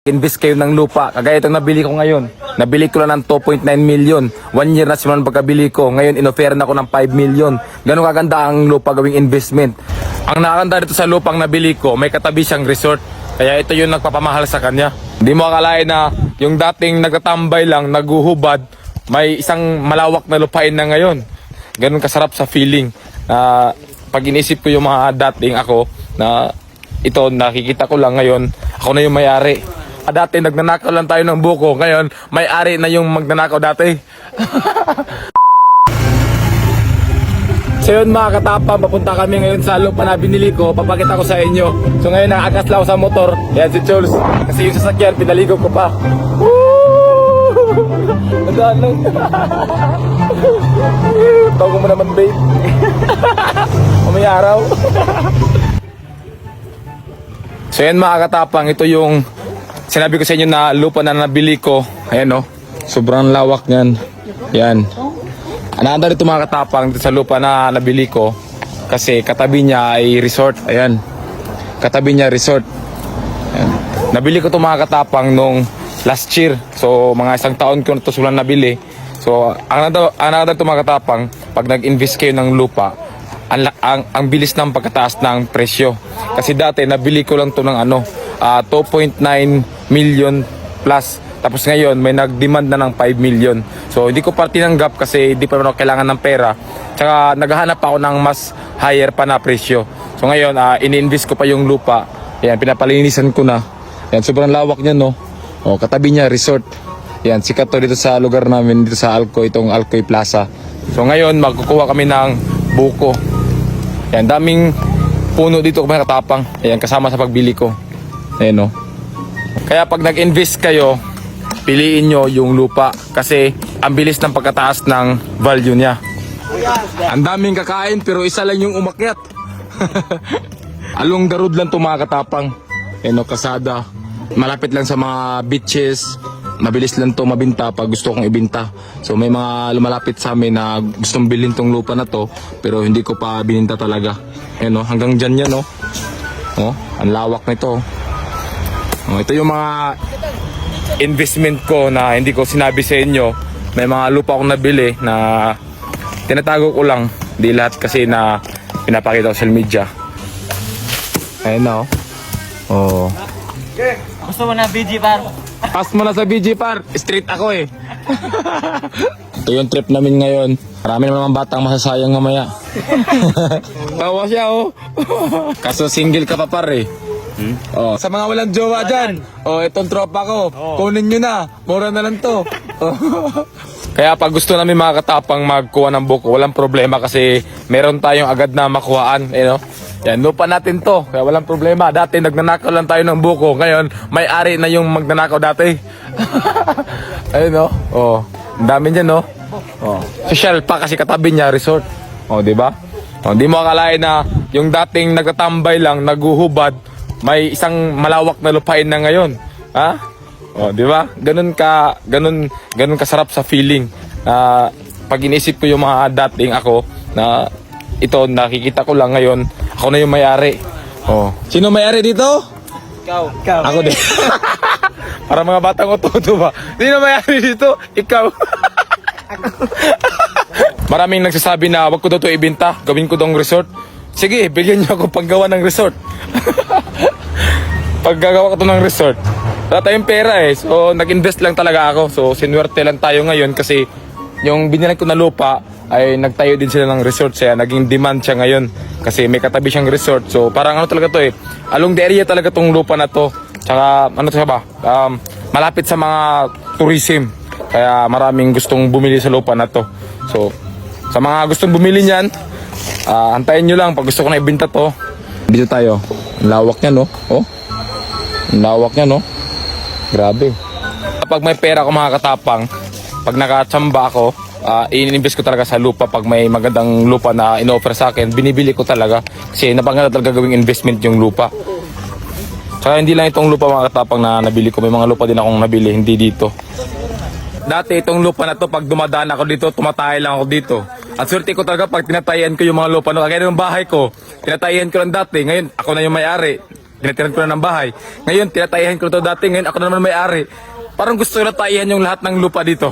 Invest kayo ng lupa. Kagaya itong nabili ko ngayon. Nabili ko lang ng 2.9 million. 1 year na simula ng pagkabili ko. Ngayon, inoferan ako ng 5 million. Ganun kaganda ang lupa gawing investment. Ang nakakanda dito sa lupang nabili ko, may katabi siyang resort. Kaya ito yung nagpapamahal sa kanya. Hindi mo akalain na yung dating nagtatambay lang, naguhubad, may isang malawak na lupain na ngayon. Ganun kasarap sa feeling. Pag inisip ko yung mga dating ako, na ito nakikita ko lang ngayon, ako na yung may-ari. Dati nagnanakaw lang tayo ng buko, ngayon may-ari na yung magnanakaw dati. So yun mga katapang, papunta kami ngayon sa lupa na binili ko, papakita ko sa inyo. So ngayon nakakas lang ako sa motor, yan si Jules. Kasi yung sasakyan, pinaligo ko pa. Woo! Nadaan lang. Tago mo naman babe. Mamaya araw. So yan mga katapang, ito yung sinabi ko sa inyo na lupa na nabili ko. Ayan o, sobrang lawak niyan. Yan. Ananda dito mga katapang dito sa lupa na nabili ko. Kasi katabi niya ay resort. Ayan. Katabi niya resort. Ayan. Nabili ko ito mga katapang nung last year. So mga isang taon ko na ito sulang nabili. So ang nanda dito mga katapang, pag nag-invest kayo ng lupa, ang bilis ng pagkataas ng presyo. Kasi dati nabili ko lang ito ng 2.9 million plus. Tapos ngayon may nag-demand na ng 5 million. So hindi ko pa tinanggap kasi hindi pa ako kailangan ng pera. Tsaka naghahanap ako ng mas higher pa na presyo. So ngayon ini-invest ko pa yung lupa. Ayan, pinapalinisan ko na. Ayan, sobrang lawak niya no. O, katabi niya resort. Ayan, sikat to dito sa lugar namin, dito sa Alcoy, itong Alcoy Plaza. So ngayon magkukuha kami ng buko. Ayan, daming puno dito mga katapang. Ayan, kasama sa pagbili ko. Ayan o. Kaya pag nag-invest kayo, piliin nyo yung lupa. Kasi ang bilis ng pagkataas ng value niya. Ang daming kakain pero isa lang yung umakyat. Along the road lang ito mga katapang. Ayan o, kasada. Malapit lang sa mga beaches. Mabilis lang to mabinta pag gusto kong ibinta. So may mga lumalapit sa amin na gustong bilhin tong lupa na to, pero hindi ko pa bininta talaga. Ayan o, hanggang dyan yan o. Oh, ang lawak nito. Oh, ito yung mga investment ko na hindi ko sinabi sa inyo. May mga lupa akong nabili na tinatago ko lang. Di lahat kasi na pinapakita ko sa social media. Ayan na o. Oh. Gusto mo na BG par? Pass mo na sa BG par, street ako eh. Ito yung trip namin ngayon. Marami naman batang masasayang mamaya. Tawa siya oh. Kaso single ka pa par eh. Oh, sa mga walang jowa dyan, itong tropa ko, kunin nyo na, mura na lang to. Kaya pag gusto namin mga katapang magkuha ng buko, walang problema kasi meron tayong agad na makuhaan. Yan, lupa natin to, kaya walang problema. Dati nagnanakaw lang tayo ng buko, ngayon may-ari na yung magnanakaw dati. Ayun oh, ang dami dyan oh. Social pa kasi katabi niya, resort. Di ba? Di mo akalain na yung dating nagtatambay lang, naguhubad, may isang malawak na lupain na ngayon. Ha? Di ba? Ganun kasarap sa feeling. Pag inisip ko yung mga dating ako na ito nakikita ko lang ngayon, ako na yung may-ari. Sino may-ari dito? Ikaw. Ako din. Para mga batang ututo ba? Sino may-ari dito? Ikaw. Maraming nagsasabi na wag ko daw ito ibenta, gawin ko daw resort. Sige, bigyan niyo ako paggawa ng resort. Paggagawa ko ito ng resort, wala tayong pera eh. So nag-invest lang talaga ako. So sinuwerte lang tayo ngayon kasi yung binilan ko na lupa ay nagtayo din sila ng resort. Kaya naging demand siya ngayon kasi may katabi siyang resort. So parang talaga to eh, along the area talaga tong lupa na to. Tsaka siya ba, malapit sa mga tourism. Kaya maraming gustong bumili sa lupa na to. So sa mga gustong bumili niyan, antayin nyo lang pag gusto ko na ibenta to. Dito tayo, ang lawak niya no. Ang lawak niya no. Grabe. Kapag may pera ko mga katapang, pag nakatsamba ako, in-invest ko talaga sa lupa. Pag may magandang lupa na in-offer sa akin, binibili ko talaga. Kasi napaganda talaga gawing investment yung lupa. Tsaka hindi lang itong lupa mga katapang na nabili ko. May mga lupa din akong nabili, hindi dito. Dati itong lupa na to, pag dumadaan ako dito, tumatay lang ako dito. At swerte ko talaga pag tinatayan ko yung mga lupa. Kaya yung bahay ko, tinatayan ko lang dati. Ngayon, ako na yung may-ari. Tinatiran ko na ng bahay. Ngayon, tinatayihan ko na to dati. Ngayon, ako na naman may-ari. Parang gusto ko na taihan yung lahat ng lupa dito.